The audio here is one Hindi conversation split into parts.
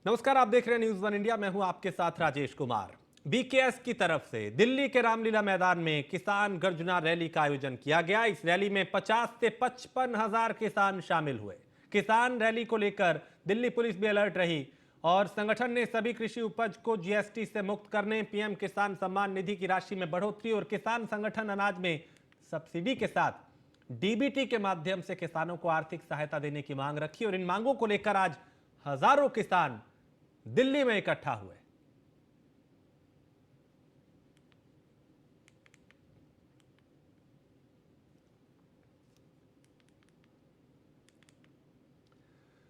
नमस्कार, आप देख रहे हैं न्यूज़ वन इंडिया। मैं हूं आपके साथ राजेश कुमार। बीकेएस की तरफ से दिल्ली के रामलीला मैदान में किसान गर्जना रैली का आयोजन किया गया। इस रैली में 50 से 55 हजार किसान शामिल हुए। किसान रैली को लेकर दिल्ली पुलिस भी अलर्ट रही और संगठन ने सभी कृषि उपज को जीएसटी से मुक्त करने, पीएम किसान सम्मान निधि की राशि में बढ़ोतरी और किसान संगठन अनाज में सब्सिडी के साथ डीबीटी के माध्यम से किसानों को आर्थिक सहायता देने की मांग रखी और इन मांगों को लेकर आज हजारों किसान दिल्ली में इकट्ठा हुए।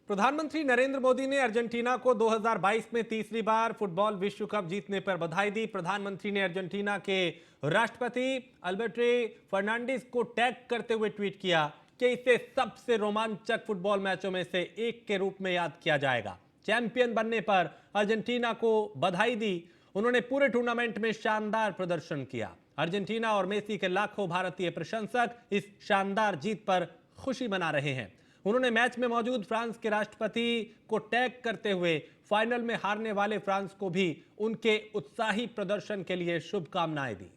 प्रधानमंत्री नरेंद्र मोदी ने अर्जेंटीना को 2022 में तीसरी बार फुटबॉल विश्व कप जीतने पर बधाई दी। प्रधानमंत्री ने अर्जेंटीना के राष्ट्रपति अल्बर्टो फर्नांडिस को टैग करते हुए ट्वीट किया कि इसे सबसे रोमांचक फुटबॉल मैचों में से एक के रूप में याद किया जाएगा। चैंपियन बनने पर अर्जेंटीना को बधाई दी। उन्होंने पूरे टूर्नामेंट में शानदार प्रदर्शन किया। अर्जेंटीना और मेसी के लाखों भारतीय प्रशंसक इस शानदार जीत पर खुशी मना रहे हैं। उन्होंने मैच में मौजूद फ्रांस के राष्ट्रपति को टैग करते हुए फाइनल में हारने वाले फ्रांस को भी उनके उत्साही प्रदर्शन के लिए शुभकामनाएं दी।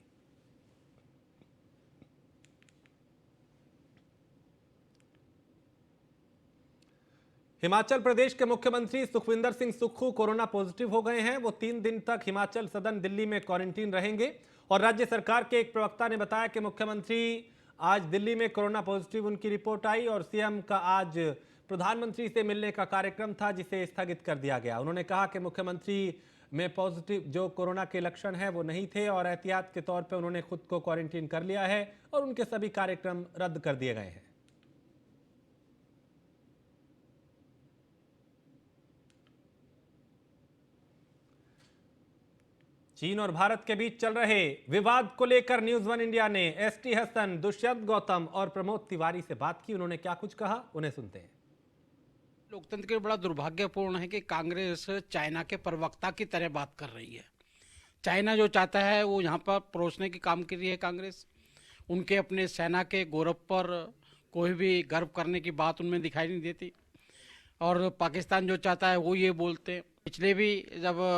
हिमाचल प्रदेश के मुख्यमंत्री सुखविंदर सिंह सुक्खू कोरोना पॉजिटिव हो गए हैं। वो 3 दिन तक हिमाचल सदन दिल्ली में क्वारंटीन रहेंगे और राज्य सरकार के एक प्रवक्ता ने बताया कि मुख्यमंत्री आज दिल्ली में कोरोना पॉजिटिव उनकी रिपोर्ट आई और सीएम का आज प्रधानमंत्री से मिलने का कार्यक्रम था जिसे स्थगित कर दिया गया। उन्होंने कहा कि मुख्यमंत्री में पॉजिटिव जो कोरोना के लक्षण हैं वो नहीं थे और एहतियात के तौर पर उन्होंने खुद को क्वारंटीन कर लिया है और उनके सभी कार्यक्रम रद्द कर दिए गए हैं। चीन और भारत के बीच चल रहे विवाद को लेकर न्यूज़ वन इंडिया ने एसटी हसन, दुष्यंत गौतम और प्रमोद तिवारी से बात की। उन्होंने क्या कुछ कहा, उन्हें सुनते हैं। लोकतंत्र के लिए बड़ा दुर्भाग्यपूर्ण है कि कांग्रेस चाइना के प्रवक्ता की तरह बात कर रही है। चाइना जो चाहता है वो यहाँ पर परोसने की काम कर रही है कांग्रेस। उनके अपने सेना के गौरव पर कोई भी गर्व करने की बात उनमें दिखाई नहीं देती और पाकिस्तान जो चाहता है वो ये बोलते हैं। पिछले भी जब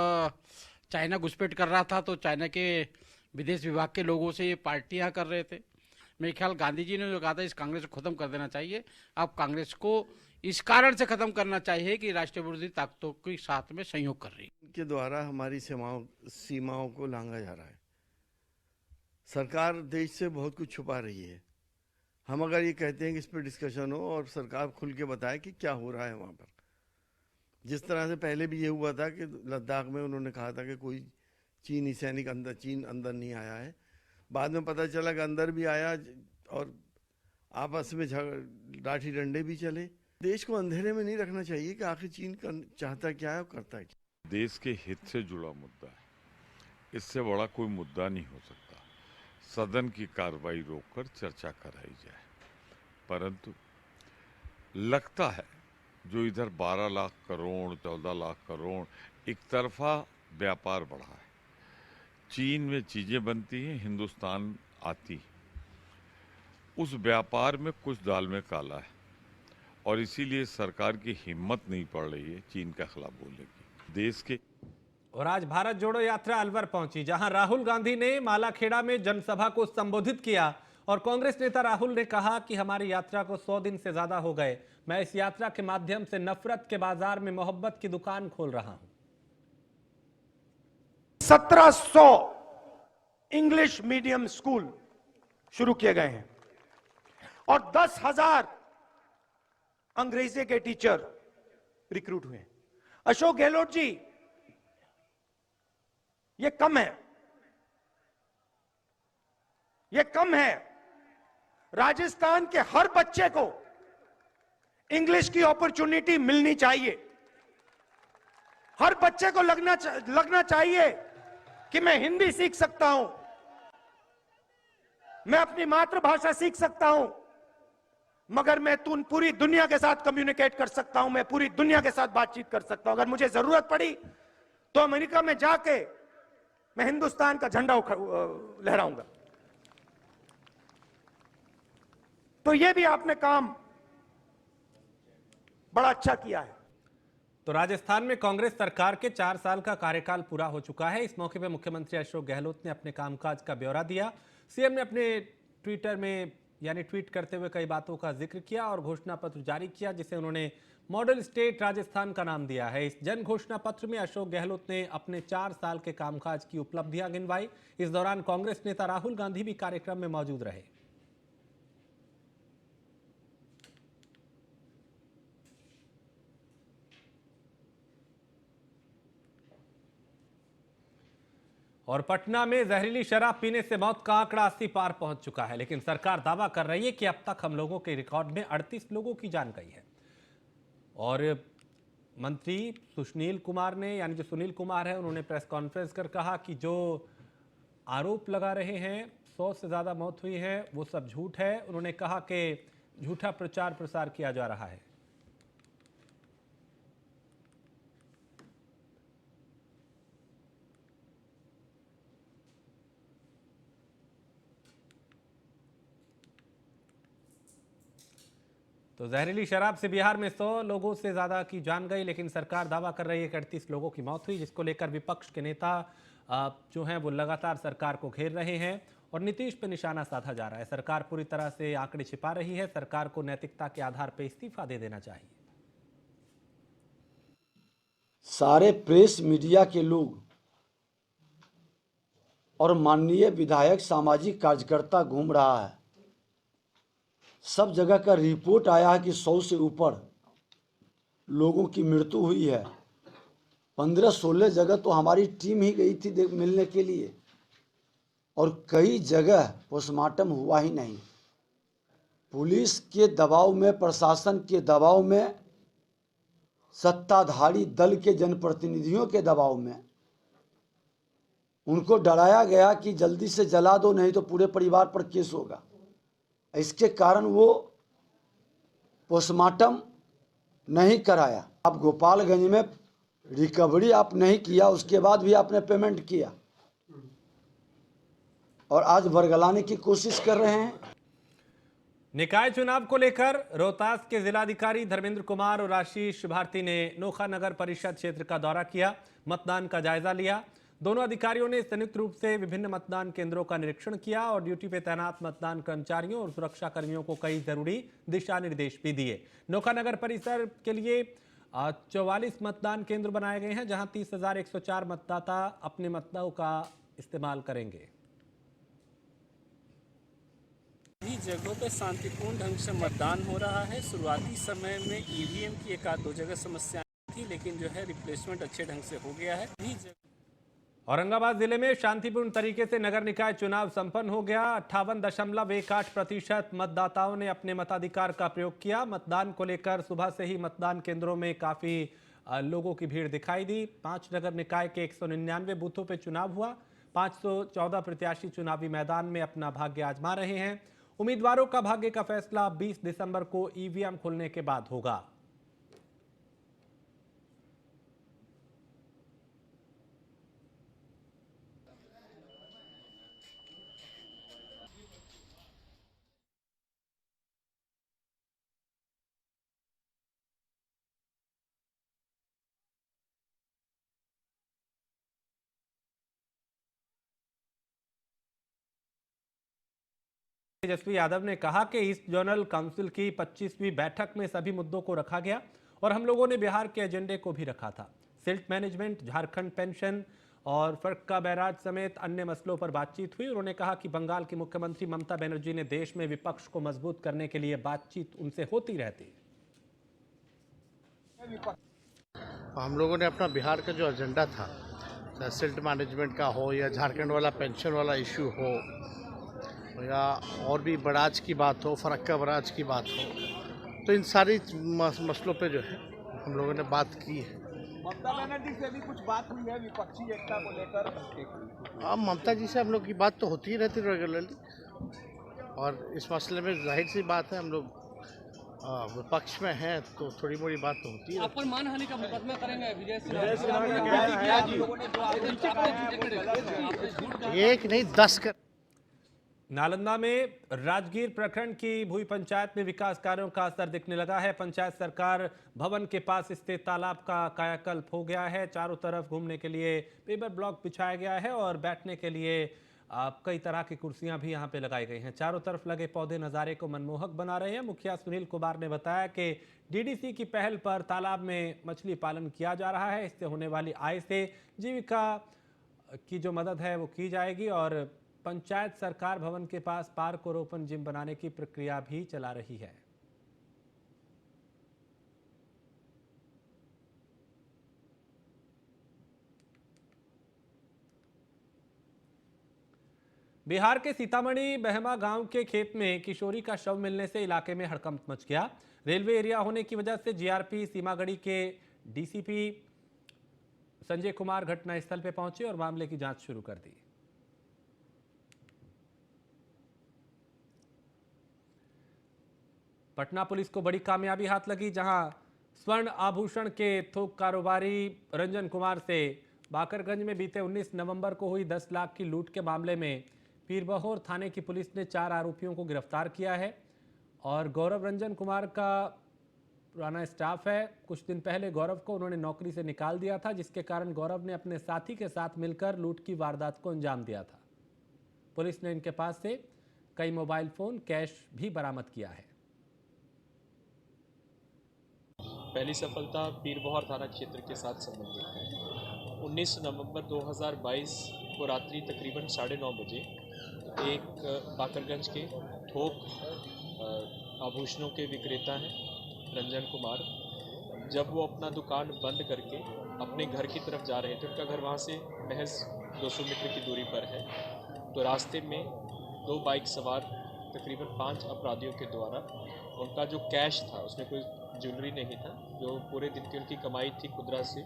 चाइना घुसपैठ कर रहा था तो चाइना के विदेश विभाग के लोगों से ये पार्टियां कर रहे थे। मेरे ख्याल गांधी जी ने जो कहा था इस कांग्रेस को खत्म कर देना चाहिए। अब कांग्रेस को इस कारण से खत्म करना चाहिए कि राष्ट्रीय विरोधी ताकतों के साथ में सहयोग कर रही है। के द्वारा हमारी सीमाओं को लांघा जा रहा है। सरकार देश से बहुत कुछ छुपा रही है। हम अगर ये कहते हैं कि इस पर डिस्कशन हो और सरकार खुल के बताए कि क्या हो रहा है वहाँ पर, जिस तरह से पहले भी ये हुआ था कि लद्दाख में उन्होंने कहा था कि कोई चीनी सैनिक चीन अंदर नहीं आया है। बाद में पता चला कि अंदर भी आया और आपस में लाठी डंडे भी चले। देश को अंधेरे में नहीं रखना चाहिए कि आखिर चीन चाहता क्या है और करता है क्या। देश के हित से जुड़ा मुद्दा है, इससे बड़ा कोई मुद्दा नहीं हो सकता। सदन की कार्रवाई रोककर चर्चा कराई जाए, परंतु लगता है जो इधर 12 लाख करोड़ 14 लाख करोड़ एक तरफा व्यापार बढ़ा है। चीन में चीजें बनती हैं, हिंदुस्तान आती है। उस व्यापार में कुछ दाल में काला है और इसीलिए सरकार की हिम्मत नहीं पड़ रही है चीन के खिलाफ बोलने की। देश के और आज भारत जोड़ो यात्रा अलवर पहुंची, जहां राहुल गांधी ने मालाखेड़ा में जनसभा को संबोधित किया और कांग्रेस नेता राहुल ने कहा कि हमारी यात्रा को 100 दिन से ज्यादा हो गए। मैं इस यात्रा के माध्यम से नफरत के बाजार में मोहब्बत की दुकान खोल रहा हूं। 1700 इंग्लिश मीडियम स्कूल शुरू किए गए हैं और 10,000 अंग्रेजी के टीचर रिक्रूट हुए। अशोक गहलोत जी, ये कम है, ये कम है। राजस्थान के हर बच्चे को इंग्लिश की अपॉर्चुनिटी मिलनी चाहिए। हर बच्चे को लगना चाहिए कि मैं हिंदी सीख सकता हूं, मैं अपनी मातृभाषा सीख सकता हूं, मगर मैं पूरी दुनिया के साथ कम्युनिकेट कर सकता हूं, मैं पूरी दुनिया के साथ बातचीत कर सकता हूं। अगर मुझे जरूरत पड़ी तो अमेरिका में जाके मैं हिंदुस्तान का झंडा लहराऊंगा। तो ये भी आपने काम बड़ा अच्छा किया है। तो राजस्थान में कांग्रेस सरकार के 4 साल का कार्यकाल पूरा हो चुका है। इस मौके पर मुख्यमंत्री अशोक गहलोत ने अपने कामकाज का ब्यौरा दिया। सीएम ने अपने ट्विटर में ट्वीट करते हुए कई बातों का जिक्र किया और घोषणा पत्र जारी किया, जिसे उन्होंने मॉडल स्टेट राजस्थान का नाम दिया है। इस जन घोषणा पत्र में अशोक गहलोत ने अपने 4 साल के कामकाज की उपलब्धियां गिनवाई। इस दौरान कांग्रेस नेता राहुल गांधी भी कार्यक्रम में मौजूद रहे। और पटना में जहरीली शराब पीने से मौत का आंकड़ा 80 पार पहुंच चुका है, लेकिन सरकार दावा कर रही है कि अब तक हम लोगों के रिकॉर्ड में 38 लोगों की जान गई है। और मंत्री सुनील कुमार ने, यानी जो सुनील कुमार है, उन्होंने प्रेस कॉन्फ्रेंस कर कहा कि जो आरोप लगा रहे हैं 100 से ज़्यादा मौत हुई है, वो सब झूठ है। उन्होंने कहा कि झूठा प्रचार प्रसार किया जा रहा है। तो जहरीली शराब से बिहार में 100 लोगों से ज्यादा की जान गई, लेकिन सरकार दावा कर रही है कि 38 लोगों की मौत हुई, जिसको लेकर विपक्ष के नेता जो हैं वो लगातार सरकार को घेर रहे हैं और नीतीश पे निशाना साधा जा रहा है। सरकार पूरी तरह से आंकड़े छिपा रही है। सरकार को नैतिकता के आधार पर इस्तीफा दे देना चाहिए। सारे प्रेस मीडिया के लोग और माननीय विधायक, सामाजिक कार्यकर्ता घूम रहा है। सब जगह का रिपोर्ट आया है कि 100 से ऊपर लोगों की मृत्यु हुई है। 15-16 जगह तो हमारी टीम ही गई थी मिलने के लिए, और कई जगह पोस्टमार्टम हुआ ही नहीं। पुलिस के दबाव में, प्रशासन के दबाव में, सत्ताधारी दल के जनप्रतिनिधियों के दबाव में उनको डराया गया कि जल्दी से जला दो, नहीं तो पूरे परिवार पर केस होगा। इसके कारण वो पोस्टमार्टम नहीं कराया। आप गोपालगंज में रिकवरी आप नहीं किया, उसके बाद भी आपने पेमेंट किया और आज बरगलाने की कोशिश कर रहे हैं। निकाय चुनाव को लेकर रोहतास के जिलाधिकारी धर्मेंद्र कुमार और आशीष भारती ने नोखा नगर परिषद क्षेत्र का दौरा किया, मतदान का जायजा लिया। दोनों अधिकारियों ने संयुक्त रूप से विभिन्न मतदान केंद्रों का निरीक्षण किया और ड्यूटी पे तैनात मतदान कर्मचारियों और सुरक्षा कर्मियों को कई जरूरी दिशा निर्देश भी दिए। नोखा नगर परिसर के लिए 44 मतदान केंद्र बनाए गए हैं, जहां 30,104 मतदाता अपने मतों का इस्तेमाल करेंगे। सभी जगहों पर शांतिपूर्ण ढंग से मतदान हो रहा है। शुरुआती समय में ईवीएम की 1 आध 2 जगह समस्या थी, लेकिन जो है रिप्लेसमेंट अच्छे ढंग से हो गया है। औरंगाबाद जिले में शांतिपूर्ण तरीके से नगर निकाय चुनाव संपन्न हो गया। 58.18% मतदाताओं ने अपने मताधिकार का प्रयोग किया। मतदान को लेकर सुबह से ही मतदान केंद्रों में काफी लोगों की भीड़ दिखाई दी। 5 नगर निकाय के 199 बूथों पर चुनाव हुआ। 514 प्रत्याशी चुनावी मैदान में अपना भाग्य आजमा रहे हैं। उम्मीदवारों का भाग्य का फैसला 20 दिसंबर को ईवीएम खुलने के बाद होगा। तेजस्वी यादव ने कहा कि ईस्ट जोनल काउंसिल की 25वीं बैठक में सभी मुद्दों को रखा गया और हम लोगों ने बिहार के एजेंडे को भी रखा था। सिल्ट मैनेजमेंट, झारखंड पेंशन और फरक्का बैराज समेत अन्य मसलों पर बातचीत हुई। उन्होंने कहा कि बंगाल की मुख्यमंत्री ममता बनर्जी ने देश में विपक्ष को मजबूत करने के लिए बातचीत उनसे होती रहती। हम लोगों ने अपना बिहार का जो एजेंडा था, चाहे सिल्ट मैनेजमेंट का हो या झारखंड वाला पेंशन वाला इशू हो या और भी बराज की बात हो, फरक्का बराज की बात हो, तो इन सारी मसलों पे जो है हम लोगों ने बात की है। ममता बनर्जी से भी कुछ बात हुई है विपक्षी एकता को लेकर? हाँ, ममता जी से हम लोग की बात तो होती ही रहती रेगुलरली, और इस मसले में जाहिर सी बात है हम लोग विपक्ष में हैं तो थोड़ी मोड़ी बात तो होती है। आप पर मानहानि का मुकदमा करेंगे विजय एक नहीं 10 कर नालंदा में राजगीर प्रखंड की भूई पंचायत में विकास कार्यों का असर दिखने लगा है। पंचायत सरकार भवन के पास स्थित तालाब का कायाकल्प हो गया है। चारों तरफ घूमने के लिए पेपर ब्लॉक बिछाया गया है और बैठने के लिए कई तरह की कुर्सियां भी यहां पे लगाई गई हैं। चारों तरफ लगे पौधे नज़ारे को मनमोहक बना रहे हैं। मुखिया सुनील कुमार ने बताया कि डीडीसी की पहल पर तालाब में मछली पालन किया जा रहा है। इससे होने वाली आय से जीविका की जो मदद है वो की जाएगी और पंचायत सरकार भवन के पास पार्क और ओपन जिम बनाने की प्रक्रिया भी चला रही है। बिहार के सीतामढ़ी बहमा गांव के खेत में किशोरी का शव मिलने से इलाके में हड़कंप मच गया। रेलवे एरिया होने की वजह से जीआरपी सीमागढ़ी के डीसीपी संजय कुमार घटनास्थल पर पहुंचे और मामले की जांच शुरू कर दी। पटना पुलिस को बड़ी कामयाबी हाथ लगी, जहां स्वर्ण आभूषण के थोक कारोबारी रंजन कुमार से बाकरगंज में बीते 19 नवंबर को हुई 10 लाख की लूट के मामले में पीरबहोर थाने की पुलिस ने 4 आरोपियों को गिरफ्तार किया है। और गौरव रंजन कुमार का पुराना स्टाफ है। कुछ दिन पहले गौरव को उन्होंने नौकरी से निकाल दिया था, जिसके कारण गौरव ने अपने साथी के साथ मिलकर लूट की वारदात को अंजाम दिया था। पुलिस ने इनके पास से कई मोबाइल फोन, कैश भी बरामद किया है। पहली सफलता पीरबहोर थाना क्षेत्र के साथ संबंधित है। 19 नवंबर 2022 को रात्रि तकरीबन 9:30 बजे एक बाकरगंज के थोक आभूषणों के विक्रेता हैं रंजन कुमार, जब वो अपना दुकान बंद करके अपने घर की तरफ जा रहे थे, उनका घर वहाँ से महज 200 मीटर की दूरी पर है, तो रास्ते में 2 बाइक सवार तकरीबन 5 अपराधियों के द्वारा उनका जो कैश था, उसमें कोई ज्वेलरी नहीं था, जो पूरे दिन की उनकी कमाई थी खुदरा से,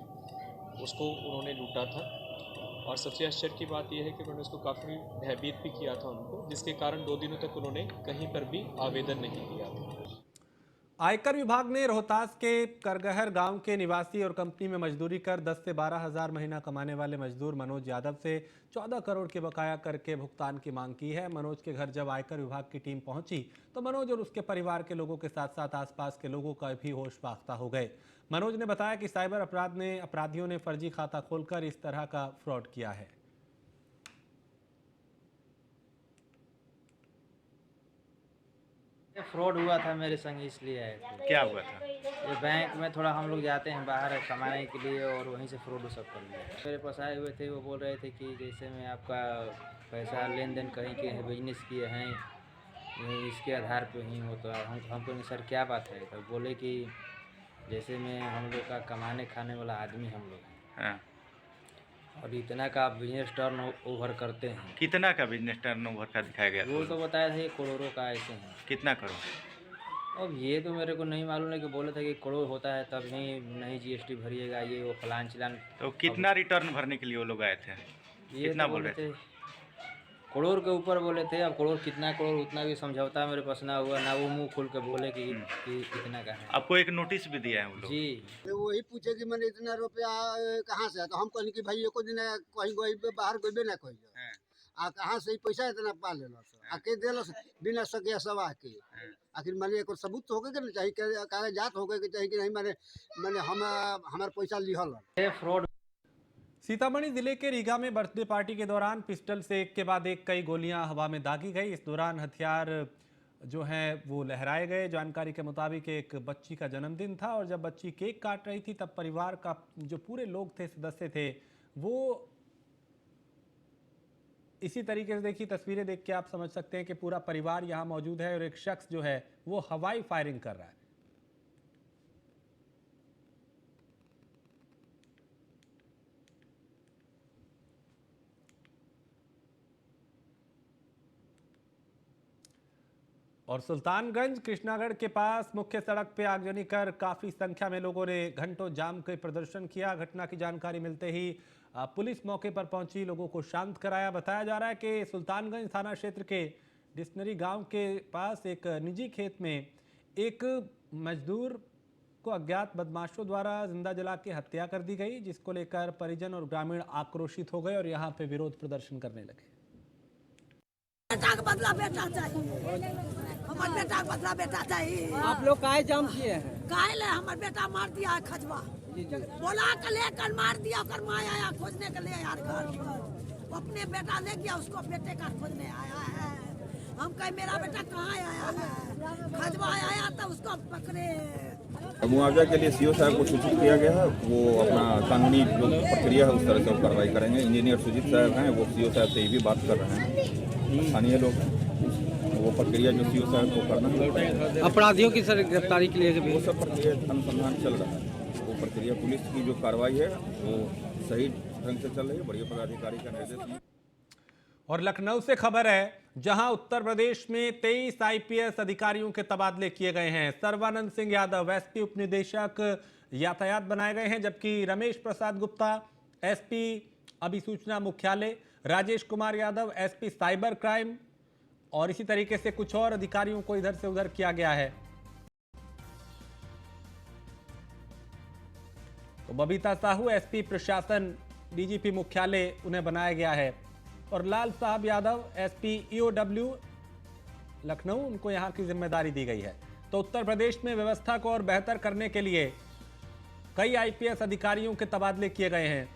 उसको उन्होंने लूटा था। और सबसे आश्चर्य की बात यह है कि उन्होंने उसको काफ़ी भयभीत भी किया था उनको, जिसके कारण 2 दिनों तक उन्होंने कहीं पर भी आवेदन नहीं दिया था। आयकर विभाग ने रोहतास के करगहर गांव के निवासी और कंपनी में मजदूरी कर 10 से 12 हज़ार महीना कमाने वाले मजदूर मनोज यादव से 14 करोड़ के बकाया करके भुगतान की मांग की है। मनोज के घर जब आयकर विभाग की टीम पहुंची तो मनोज और उसके परिवार के लोगों के साथ साथ आसपास के लोगों का भी होश बाख्ता हो गए। मनोज ने बताया कि साइबर अपराधियों ने फर्जी खाता खोलकर इस तरह का फ्रॉड किया है। फ्रॉड हुआ था मेरे संग, इसलिए है। क्या हुआ था? ये बैंक में थोड़ा हम लोग जाते हैं बाहर कमाने के लिए और वहीं से फ्रॉड सब कर लिया। मेरे पास आए हुए थे, वो बोल रहे थे कि जैसे मैं आपका पैसा लेन देन कहीं के बिजनेस किए हैं, इसके आधार पे ही हो, तो हमको नहीं सर क्या बात है, तो बोले कि जैसे मैं हम लोग का कमाने खाने वाला आदमी हम लोग हैं। हाँ। और इतना का बिजनेस टर्न ओवर करते हैं। कितना का बिजनेस टर्न ओवर का दिखाया गया? वो तो बताया था ये करोड़ों का ऐसे हैं। कितना करोड़? अब ये तो मेरे को नहीं मालूम है, कि बोले थे कि करोड़ होता है तब ही नहीं जीएसटी भरिएगा, ये वो फलान चिलान। तो कितना रिटर्न भरने के लिए वो लोग आए थे? ये कितना तो बोल रहे थे? करोड़ के ऊपर बोले थे। अब करोड़ कितना करोड़ उतना भी समझौता मेरे पास ना हुआ, ना वो मुंह खोल के बोले कि कितना का है। आपको एक नोटिस भी दिया है वो लोग? जी। तो वही पूछे कि मैंने इतना रुपया कहाँ से है, तो हम कहनी कि भाई एको दिन कहीं गई बाहर गई ना कही आ कहाँ से पैसा इतना पा लेना आके दिल बिना सके सवा के आखिर मैंने एक सबूत तो होगा कि चाहिए, कागजात हो गए कि चाहिए कि नहीं, मैंने हमारे पैसा लिहल फ्रॉड। सीतामढ़ी जिले के रीगा में बर्थडे पार्टी के दौरान पिस्टल से एक के बाद एक कई गोलियां हवा में दागी गई। इस दौरान हथियार जो हैं वो लहराए गए। जानकारी के मुताबिक एक बच्ची का जन्मदिन था और जब बच्ची केक काट रही थी तब परिवार का जो पूरे लोग थे, सदस्य थे, वो इसी तरीके से देखिए तस्वीरें देख के आप समझ सकते हैं कि पूरा परिवार यहाँ मौजूद है और एक शख्स जो है वो हवाई फायरिंग कर रहा है। और सुल्तानगंज कृष्णागढ़ के पास मुख्य सड़क पे आगजनी कर काफी संख्या में लोगों ने घंटों जाम कर प्रदर्शन किया। घटना की जानकारी मिलते ही पुलिस मौके पर पहुंची, लोगों को शांत कराया। बताया जा रहा है कि सुल्तानगंज थाना क्षेत्र के डिस्नरी गांव के पास एक निजी खेत में एक मजदूर को अज्ञात बदमाशों द्वारा जिंदा जला के हत्या कर दी गई, जिसको लेकर परिजन और ग्रामीण आक्रोशित हो गए और यहाँ पे विरोध प्रदर्शन करने लगे। बेटा का बदला बेटा चाहिए, हमारे बेटा का बदला बेटा चाहिए। आप लोग काहे जाम किए हैं? काहे ले हमारे बेटा मार दिया है खजवा, बोला के लेकर मार दिया, कर माँ आया खोजने के लिए यार घर, वो अपने बेटा ले गया, उसको बेटे का खोजने आया है। हम कहे मेरा बेटा कहाँ आया है, खजवा आया था उसको पकड़े। मुआवजा के लिए सीओ साहब को सूचित किया गया है, वो अपना कानूनी जो प्रक्रिया है उस तरह से कार्रवाई करेंगे। इंजीनियर सुजीत साहब हैं, वो सीओ साहब से ये भी बात कर रहे हैं, स्थानीय लोग हैं, वो प्रक्रिया जो सीओ साहब को करना है। अपराधियों की सर गिरफ्तारी के लिए वो सब प्रक्रिया अनुसंधान चल रहा है, वो प्रक्रिया पुलिस की जो कार्रवाई है वो सही ढंग से चल रही है, बढ़िया पदाधिकारी का निर्देश। और लखनऊ से खबर है, जहां उत्तर प्रदेश में 23 आईपीएस अधिकारियों के तबादले किए गए हैं। सर्बानंद सिंह यादव एसपी उपनिदेशक यातायात बनाए गए हैं, जबकि रमेश प्रसाद गुप्ता एसपी अभिसूचना मुख्यालय, Rajesh Kumar Yadav SP cyber crime, और इसी तरीके से कुछ और अधिकारियों को इधर से उधर किया गया है। तो बबीता साहू एसपी प्रशासन डीजीपी मुख्यालय उन्हें बनाया गया है, और लाल साहब यादव एसपी ईओडब्ल्यू लखनऊ, उनको यहां की जिम्मेदारी दी गई है। तो उत्तर प्रदेश में व्यवस्था को और बेहतर करने के लिए कई आईपीएस अधिकारियों के तबादले किए गए हैं।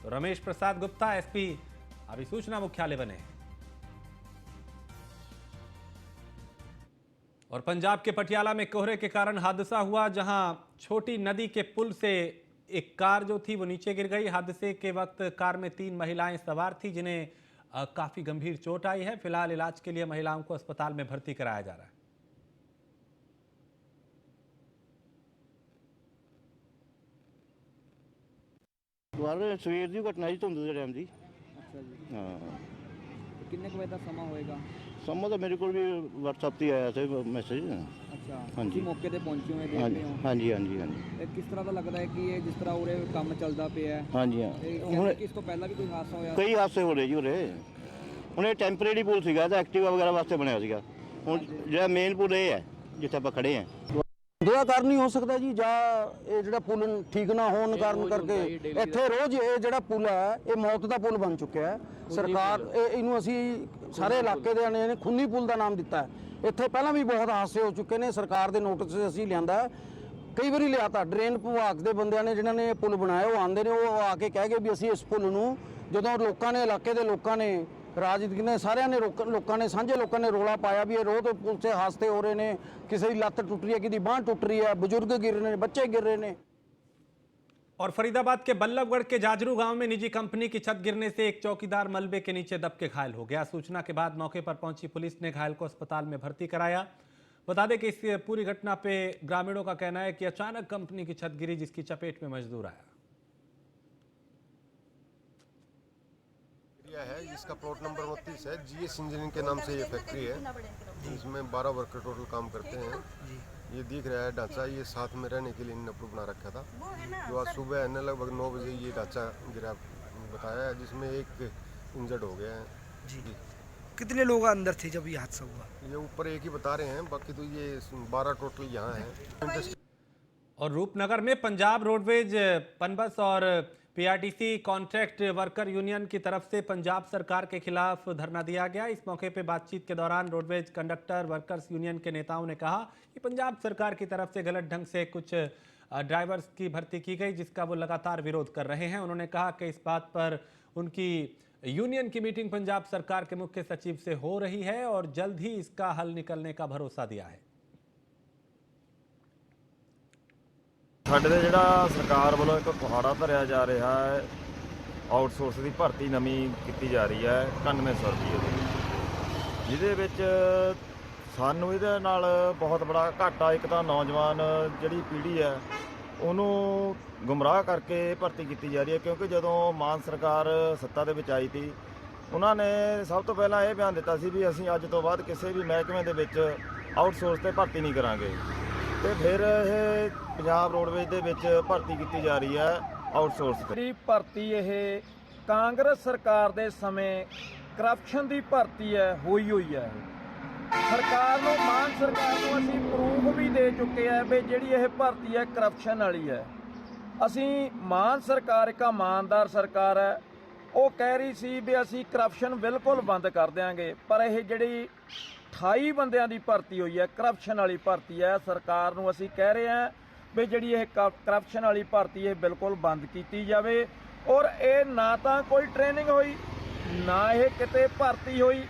तो रमेश प्रसाद गुप्ता एसपी अभिसूचना मुख्यालय बने। और पंजाब के पटियाला में कोहरे के कारण हादसा हुआ, जहां छोटी नदी के पुल से एक कार जो थी वो नीचे गिर गई। हादसे के वक्त कार में 3 महिलाएं सवार थी, जिन्हें काफी गंभीर चोट आई है। फिलहाल इलाज के लिए महिलाओं को अस्पताल में भर्ती कराया जा रहा है। ਸਵੇਰ ਦੀ ਘਟਨਾ ਜੀ, ਧੁੰਦ ਦੇ ਟਾਈਮ ਦੀ। ਅੱਛਾ ਜੀ, ਹਾਂ ਕਿੰਨੇ ਕੁ ਵਜੇ ਦਾ ਸਮਾਂ ਹੋਏਗਾ? ਸਮਾਂ ਤਾਂ ਮੇਰੇ ਕੋਲ ਵੀ WhatsApp ਤੇ ਆਇਆ ਸੀ ਮੈਸੇਜ। ਅੱਛਾ, ਹਾਂਜੀ। ਤੁਸੀਂ ਮੌਕੇ ਤੇ ਪਹੁੰਚੇ ਹੋਏ, ਦੇਖ ਹਾਂਜੀ ਰਹੇ ਹੋ? ਹਾਂਜੀ ਹਾਂਜੀ ਹਾਂਜੀ ਇਹ ਕਿਸ ਤਰ੍ਹਾਂ ਦਾ ਲੱਗਦਾ ਹੈ ਕਿ ਇਹ ਜਿਸ ਤਰ੍ਹਾਂ ਉਰੇ ਕੰਮ ਚੱਲਦਾ ਪਿਆ ਹੈ? ਹਾਂਜੀ ਹਾਂ। ਇਹ ਹੁਣ ਕਹਿੰਦੇ ਕਿ ਇਸ ਤੋਂ ਪਹਿਲਾਂ ਵੀ ਕੋਈ ਹਾਦਸਾ ਹੋਇਆ? ਕਈ ਹਾਦਸੇ ਹੋ ਰਹੇ ਜੀ ਉਰੇ। ਹੁਣ ਇਹ ਟੈਂਪਰੇਰੀ ਪੁਲ ਸੀਗਾ, ਤਾਂ ਐਕਟਿਵਾ ਵਗੈਰਾ ਵਾਸਤੇ ਬਣਿਆ ਸੀਗਾ। ਹੁਣ ਜਿਹੜਾ ਮੇਨ ਪੁਲ ਇਹ ਹੈ ਜਿੱਥੇ ਆਪਾਂ ਖੜੇ ਹਾਂ। ਉਹਦਾ ਕਾਰਨ ਹੀ ਹੋ ਸਕਦਾ ਜੀ, ਜਾਂ ਇਹ ਜਿਹੜਾ ਪੁਲ ਠੀਕ ਨਾ ਹੋਣ ਕਾਰਨ ਕਰਕੇ ਇੱਥੇ ਰੋਜ਼ ਇਹ ਜਿਹੜਾ ਪੁਲ ਹੈ ਇਹ ਮੌਤ ਦਾ ਪੁਲ ਬਣ ਚੁੱਕਿਆ ਹੈ। ਸਰਕਾਰ ਇਹਨੂੰ ਅਸੀਂ ਸਾਰੇ ਇਲਾਕੇ ਦੇ ਨੇ ਖੂਨੀ ਪੁਲ ਦਾ ਨਾਮ ਦਿੱਤਾ ਹੈ। ਇੱਥੇ ਪਹਿਲਾਂ ਵੀ ਬਹੁਤ ਹਾਦਸੇ ਹੋ ਚੁੱਕੇ ਨੇ, ਸਰਕਾਰ ਦੇ ਨੋਟਿਸ ਅਸੀਂ ਲਿਆਂਦਾ, ਕਈ ਵਾਰੀ ਲਿਆਤਾ। ਡਰੇਨ ਵਿਭਾਗ ਦੇ ਬੰਦਿਆਂ ਨੇ ਜਿਨ੍ਹਾਂ ਨੇ ਇਹ ਪੁਲ ਬਣਾਇਆ ਉਹ ਆਉਂਦੇ ਨੇ, ਉਹ ਆ ਕੇ ਕਹਿ ਗਏ ਵੀ ਅਸੀਂ ਇਸ ਪੁਲ ਨੂੰ, ਜਦੋਂ ਲੋਕਾਂ ਨੇ ਇਲਾਕੇ ਦੇ ਲੋਕਾਂ ਨੇ ਰਾਜਨੀਤਿਕ ਨੇ ਸਾਰਿਆਂ ਨੇ ਲੋਕਾਂ ਨੇ ਸਾਂਝੇ ਲੋਕਾਂ ਨੇ ਰੋਲਾ ਪਾਇਆ ਵੀ ਇਹ ਰੋਜ਼ ਪੁਲ 'ਤੇ ਹਾਦਸੇ ਹੋ ਰਹੇ ਨੇ, ਕਿਸੇ ਦੀ ਲੱਤ ਟੁੱਟ ਰਹੀ ਹੈ, ਕਿਸੇ ਦੀ ਬਾਂਹ ਟੁੱਟ ਰਹੀ है, बुजुर्ग गिर रहे हैं, बच्चे गिर रहे हैं। और फरीदाबाद के बल्लभगढ़ के जाजरू गांव में निजी कंपनी की छत गिरने से एक चौकीदार मलबे के नीचे दब के घायल हो गया। सूचना के बाद मौके पर पहुंची पुलिस ने घायल को अस्पताल में भर्ती कराया। बता दें कि इस पूरी घटना पे ग्रामीणों का कहना है कि अचानक कंपनी की छत गिरी, जिसकी चपेट में मजदूर आया है, जिसका प्लॉट नंबर 29 है। जीएस इंजीनियरिंग के नाम से ये फैक्ट्री है, इसमें 12 वर्कर टोटल काम करते हैं। ये दिख रहा है ढांचा, ये साथ में रहने के लिए इन्होंने अप्रूव बना रखा था, जो आज सुबह है ना लगभग 9 बजे ये ढांचा गिरा बताया है, जिसमें एक इंजर्ड हो गया है जी। कितने लोग अंदर थे जब ये हादसा हुआ? ये ऊपर एक ही बता रहे हैं, बाकी तो ये 12 टोटल यहाँ है। और रूपनगर में पंजाब रोडवेज, पनबस और पीआरटीसी कॉन्ट्रैक्ट वर्कर यूनियन की तरफ से पंजाब सरकार के खिलाफ धरना दिया गया। इस मौके पर बातचीत के दौरान रोडवेज कंडक्टर वर्कर्स यूनियन के नेताओं ने कहा कि पंजाब सरकार की तरफ से गलत ढंग से कुछ ड्राइवर्स की भर्ती की गई, जिसका वो लगातार विरोध कर रहे हैं। उन्होंने कहा कि इस बात पर उनकी यूनियन की मीटिंग पंजाब सरकार के मुख्य सचिव से हो रही है और जल्द ही इसका हल निकलने का भरोसा दिया है। ਸਾਡੇ ਤੇ ਜਿਹੜਾ ਸਰਕਾਰ ਵੱਲੋਂ ਇੱਕ ਕੁਹਾੜਾ ਧਰਿਆ ਜਾ ਰਿਹਾ ਹੈ, ਆਊਟਸੋਰਸ ਦੀ ਭਰਤੀ ਨਵੀਂ ਕੀਤੀ ਜਾ ਰਹੀ ਹੈ 9100 ਰੁਪਏ ਦੀ, ਜਿਹਦੇ ਵਿੱਚ ਸਾਨੂੰ ਇਹਦੇ ਨਾਲ ਬਹੁਤ ਬੜਾ ਘਾਟਾ। ਇੱਕ ਤਾਂ ਨੌਜਵਾਨ ਜਿਹੜੀ ਪੀੜ੍ਹੀ ਹੈ ਉਹਨੂੰ ਗੁੰਮਰਾਹ ਕਰਕੇ ਭਰਤੀ ਕੀਤੀ ਜਾ ਰਹੀ ਹੈ, ਕਿਉਂਕਿ ਜਦੋਂ ਮਾਨ ਸਰਕਾਰ ਸੱਤਾ ਦੇ ਵਿੱਚ ਆਈ ਸੀ, ਉਹਨਾਂ ਨੇ ਸਭ ਤੋਂ ਪਹਿਲਾਂ ਇਹ ਬਿਆਨ ਦਿੱਤਾ ਸੀ ਵੀ ਅਸੀਂ ਅੱਜ ਤੋਂ ਬਾਅਦ ਕਿਸੇ ਵੀ ਮਹਿਕਮੇ ਦੇ ਵਿੱਚ ਆਊਟਸੋਰਸ ਤੇ ਭਰਤੀ ਨਹੀਂ ਕਰਾਂਗੇ। ਤੇ ਫਿਰ ਇਹ ਪੰਜਾਬ ਰੋਡਵੇਜ ਦੇ ਵਿੱਚ ਭਰਤੀ ਕੀਤੀ ਜਾ ਰਹੀ ਹੈ ਆਊਟਸੋਰਸ ਤੇ। ਭਰਤੀ ਇਹ ਕਾਂਗਰਸ ਸਰਕਾਰ ਦੇ ਸਮੇਂ ਕਰਪਸ਼ਨ ਦੀ ਭਰਤੀ ਹੈ, ਹੋਈ ਹੈ। ਸਰਕਾਰ ਨੂੰ, ਮਾਨ ਸਰਕਾਰ ਨੂੰ ਅਸੀਂ ਪ੍ਰੂਫ ਵੀ ਦੇ ਚੁੱਕੇ ਆ ਵੀ ਜਿਹੜੀ ਇਹ ਭਰਤੀ ਹੈ ਕਰਪਸ਼ਨ ਵਾਲੀ ਹੈ। ਅਸੀਂ ਮਾਨ ਸਰਕਾਰ ਇੱਕ ਇਮਾਨਦਾਰ ਸਰਕਾਰ ਹੈ, ਉਹ ਕਹਿ ਰਹੀ ਸੀ ਵੀ ਅਸੀਂ ਕਰਪਸ਼ਨ ਬਿਲਕੁਲ ਬੰਦ ਕਰ ਦਿਆਂਗੇ, ਪਰ ਇਹ ਜਿਹੜੀ 28 ਬੰਦਿਆਂ ਦੀ ਭਰਤੀ ਹੋਈ ਹੈ ਕਰਪਸ਼ਨ ਵਾਲੀ ਭਰਤੀ ਹੈ, ਸਰਕਾਰ ਨੂੰ ਅਸੀਂ ਕਹਿ ਰਹੇ ਹਾਂ ਵੀ ਜਿਹੜੀ ਇਹ ਕਰਪਸ਼ਨ ਵਾਲੀ ਭਰਤੀ ਹੈ ਬਿਲਕੁਲ ਬੰਦ ਕੀਤੀ ਜਾਵੇ। ਔਰ ਇਹ ਨਾ ਤਾਂ ਕੋਈ ਟ੍ਰੇਨਿੰਗ ਹੋਈ, ਨਾ ਇਹ ਕਿਤੇ ਭਰਤੀ ਹੋਈ,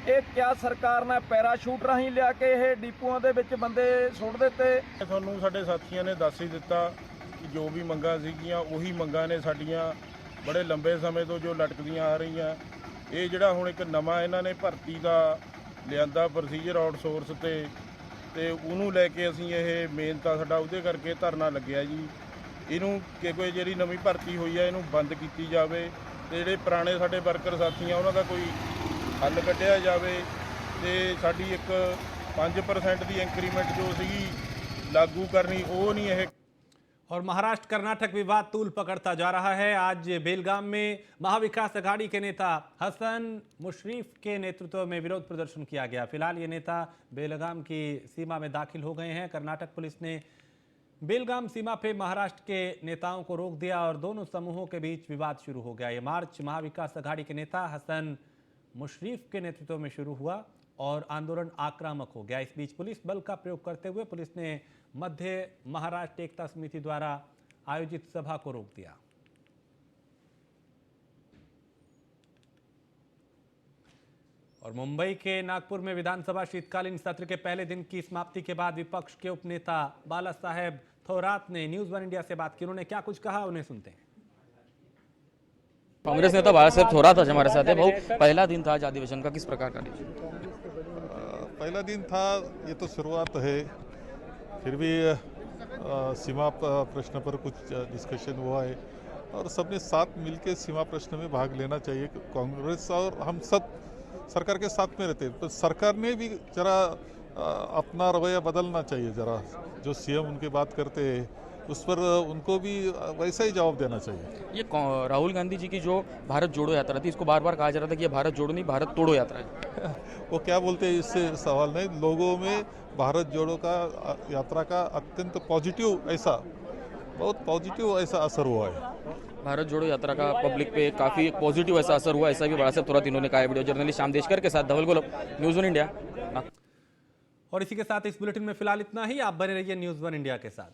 ਇਹ ਕਿਆ ਸਰਕਾਰ ਨੇ ਪੈਰਾਸ਼ੂਟ ਰਾਹੀਂ ਲਿਆ ਕੇ ਇਹ ਡਿਪੂਆਂ ਦੇ ਵਿੱਚ ਬੰਦੇ ਸੁੱਟ ਦਿੱਤੇ। ਤੁਹਾਨੂੰ ਸਾਡੇ ਸਾਥੀਆਂ ਨੇ ਦੱਸ ਹੀ ਦਿੱਤਾ ਕਿ ਜੋ ਵੀ ਮੰਗਾਂ ਸੀਗੀਆਂ ਉਹੀ ਮੰਗਾਂ ਨੇ ਸਾਡੀਆਂ ਬੜੇ ਲੰਬੇ ਸਮੇਂ ਤੋਂ ਜੋ ਲਟਕਦੀਆਂ ਆ ਰਹੀਆਂ। ਇਹ ਜਿਹੜਾ ਹੁਣ ਇੱਕ ਨਵਾਂ ਇਹਨਾਂ ਨੇ ਭਰਤੀ ਦਾ ਲਿਆਂਦਾ ਪ੍ਰੋਸੀਜਰ ਆਊਟਸੋਰਸ ਤੇ ਉਹਨੂੰ ਲੈ ਕੇ ਅਸੀਂ ਇਹ ਮੇਨ ਤਾਂ ਸਾਡਾ ਉਹਦੇ ਕਰਕੇ ਧਰਨਾ ਲੱਗਿਆ ਜੀ। ਇਹਨੂੰ ਕਿ ਕੋਈ ਜਿਹੜੀ ਨਵੀਂ ਭਰਤੀ ਹੋਈ ਹੈ ਇਹਨੂੰ ਬੰਦ ਕੀਤੀ ਜਾਵੇ ਤੇ ਜਿਹੜੇ ਪੁਰਾਣੇ ਸਾਡੇ ਵਰਕਰ ਸਾਥੀ ਆ ਉਹਨਾਂ ਦਾ ਕੋਈ ਹੱਲ ਕੱਢਿਆ ਜਾਵੇ ਤੇ ਸਾਡੀ ਇੱਕ 5% ਦੀ ਇੰਕਰੀਮੈਂਟ ਜੋ ਸੀਗੀ लागू करनी वो नहीं है। और महाराष्ट्र कर्नाटक विवाद तूल पकड़ता जा रहा है। आज बेलगाम में महाविकास अघाड़ी के नेता हसन मुशर्रफ के नेतृत्व में विरोध प्रदर्शन किया गया। फिलहाल ये नेता बेलगाम की सीमा में दाखिल हो गए हैं। कर्नाटक पुलिस ने बेलगाम सीमा पे महाराष्ट्र के नेताओं को रोक दिया और दोनों समूहों के बीच विवाद शुरू हो गया। ये मार्च महाविकास अघाड़ी के नेता हसन मुशर्रफ के नेतृत्व में शुरू हुआ और आंदोलन आक्रामक हो गया। इस बीच पुलिस बल का प्रयोग करते हुए पुलिस ने मध्य महाराष्ट्र एकता समिति द्वारा आयोजित सभा को रोक दिया। और मुंबई के नागपुर में विधानसभा शीतकालीन सत्र के पहले दिन की समाप्ति के बाद विपक्ष के उपनेता बाला साहेब थोरात ने न्यूज़ वन इंडिया से बात की। उन्होंने क्या कुछ कहा, उन्हें सुनते हैं। कांग्रेस नेता बाला साहेब थोरात आज हमारे साथ है। भाऊ, पहला दिन था आज अधिवेशन का, किस प्रकार का? पहला दिन था, ये तो शुरुआत है, फिर भी सीमा प्रश्न पर कुछ डिस्कशन हुआ है और सबने साथ मिलकर सीमा प्रश्न में भाग लेना चाहिए। कांग्रेस और हम सब सरकार के साथ में रहते हैं, तो सरकार ने भी जरा अपना रवैया बदलना चाहिए। जरा जो सीएम उनके बात करते हैं उस पर उनको भी वैसा ही जवाब देना चाहिए। ये राहुल गांधी जी की जो भारत जोड़ो यात्रा थी, इसको बार बार कहा जा रहा था कि ये भारत जोड़ो नहीं, भारत तोड़ो यात्रा है। वो क्या बोलते हैं इससे सवाल नहीं, लोगों में भारत जोड़ो का यात्रा का अत्यंत पॉजिटिव, ऐसा बहुत पॉजिटिव ऐसा असर हुआ है। भारत जोड़ो यात्रा का पब्लिक पे काफ़ी पॉजिटिव ऐसा असर हुआ, ऐसा भी बाला साहेब थोरात इन्होंने कहा है। वीडियो जर्नलिस्ट श्याम देशकर के साथ धवल गोलब, न्यूज़ वन इंडिया। और इसी के साथ इस बुलेटिन में फिलहाल इतना ही। आप बने रहिए न्यूज़ वन इंडिया के साथ।